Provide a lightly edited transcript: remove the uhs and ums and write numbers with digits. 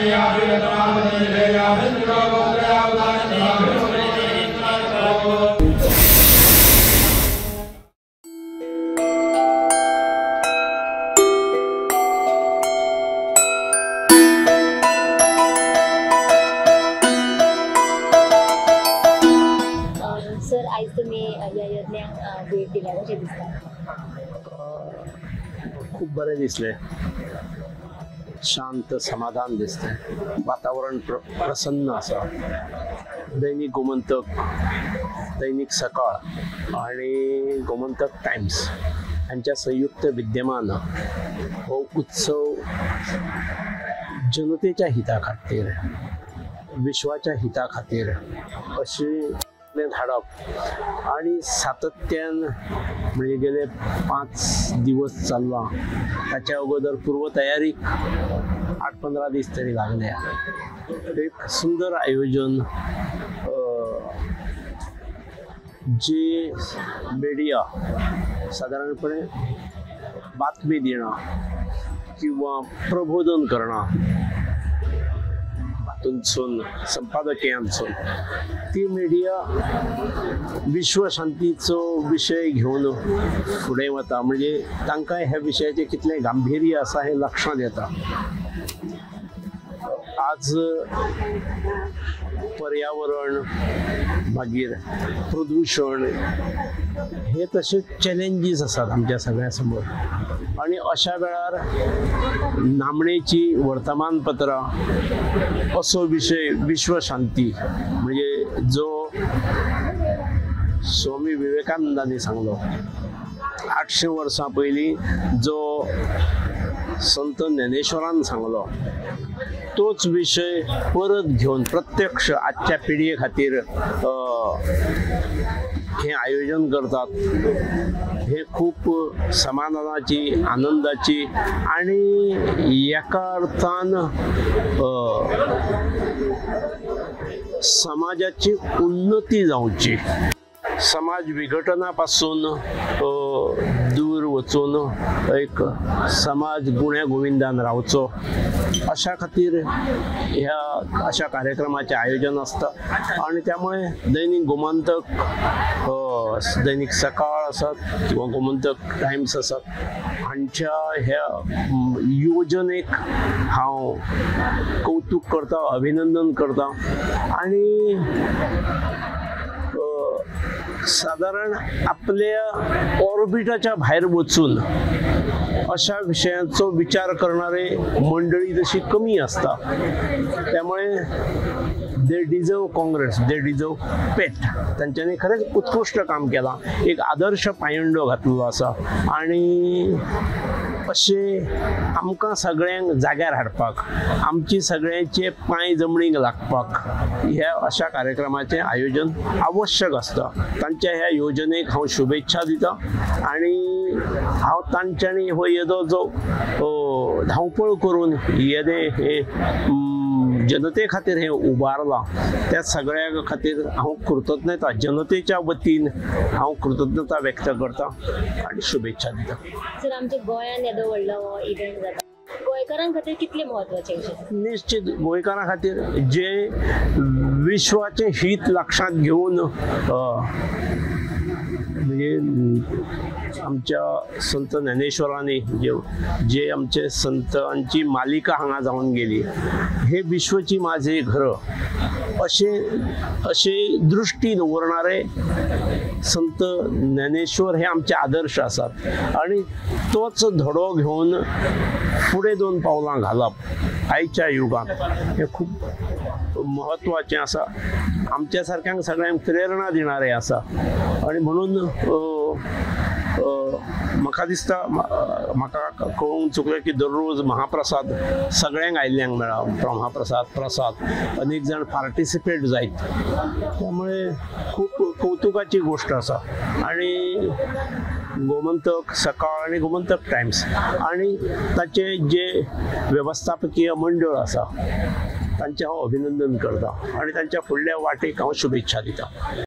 Sir आज तुम्ही या यज्ञाक भेट दिल्या कशें दिसता? खूप बरे दिसले. शांत समाधान दिसते. वातावरण प्रसन्न असा. दैनिक गोमंतक, दैनिक सकाळ आणि गोमंतक टाइम्स यांच्या संयुक्त विद्यमान हो उत्सव जनतेच्या हिता खातीर, विश्वाच्या हिता खातीर अशी धाडप आणि सातत्यान म्हणजे गेले 5 दिवस चालला. त्याच्या अगोदर पूर्वतयारी 8-15 दिवस तरी लागल्या. एक सुंदर आयोजन. जे मीडिया साधारणपणे बातमी देणं किंवा प्रबोधन करणं संपादकीयांचून ती मीडिया विश्वशांतीचो विषय घेऊन फुडें वता. म्हणजे तांकां ह्या विशयाचें कितलें गांभीर्य आसा हें लक्षांत येता. आज पर्यावरण मागीर प्रदूषण हे तसे चॅलेंजीस आसात आमच्या सगळ्या समोर. आणि अशा वेळार नामणेची वर्तमानपत्रां असो विषय विश्वशांती म्हणजे जो स्वामी विवेकानंदांनी सांगलो 800 वर्सां पयलीं जो संत ज्ञानेश्वरान सांगलो तोच विषय परत घेऊन प्रत्यक्ष आजच्या पिढये खातीर हे आयोजन करतात. हे खूप समाधानाची, आनंदाची आणि एका अर्थान समाजाची उन्नती जावची, समाज विघटनापासून दूर वचून एक समाज गुण्या गोविंदान रावचो अशा खातीर ह्या अशा कार्यक्रमाचे आयोजन असतं. आणि त्यामुळे दैनिक गोमंतक, दैनिक सकाळ असत किंवा गोमंतक टाइम्स असत हांच्या ह्या योजनेक हांव कौतुक करता, अभिनंदन करता. आणि साधारण आपल्या ऑर्बिटाच्या भायर वचून अशा विषयांचो विचार करणारे मंडळी तशी कमी असता. त्यामुळे दे डिझर्व काँग्रेस, दे डिझर्व पेट. त्यांच्यानी खरेंच उत्कृष्ट काम केला. एक आदर्श पायंडो घातलेलो असा. आणि अशे आमकां सगळ्यांक जाग्यार हाडपाक, आमची सगळ्यांचे पांय जमनीक लागपाक ह्या अशा कार्यक्रमाचे आयोजन आवश्यक असता. तांच्या ह्या योजनेक हांव शुभेच्छा दिता. आणि हांव तांच्यांनी हो येदो जो धांवपळ करून येदे हे जनते खातीर हे उबारला त्या सगळ्या खातीर हांव कृतज्ञता, जनतेच्या वतीन हांव कृतज्ञता व्यक्त करता आणि शुभेच्छा दिता. सर आमच्या गोंयांत येदो व्हडलो इव्हेंट जाता, गोंयकारां खातीर कितले म्हत्वाचे? निश्चित गोंयकारां खातीर जे विश्वाचे हित लक्षात घेऊन म्हणजे आमच्या संत ज्ञानेश्वरांनी जे आमचे संतांची मालिका हांगा जाऊन गेली, हे विश्वची माझे घर असे दृष्टी दवरणारे संत ज्ञानेश्वर हे आमचे आदर्श असतात. आणि तोच धडो घेऊन पुढे 2 पावलां घालप आयच्या युगात हे खूप महत्वाचे असा. आमच्या सारख्यांक सगळ्यांक प्रेरणा देणारे असा. आणि म्हणून म्हाका दिसता, म्हाका कळूंक चुकलें की दररोज महाप्रसाद सगळ्यांक आयल्यांक मेळ्ळा. महाप्रसाद, प्रसाद अनेक जण पार्टिसिपेट जायत. त्यामुळे खूप कौतुकाची गोष्ट असा. आणि गोमंतक सकाळ आणि गोमंतक टाइम्स आणि ताचे जे व्यवस्थापकीय मंडळ असा तांचे हांव अभिनंदन करता आणि तांच्या फुडल्या वाटेक हांव शुभेच्छा दिता.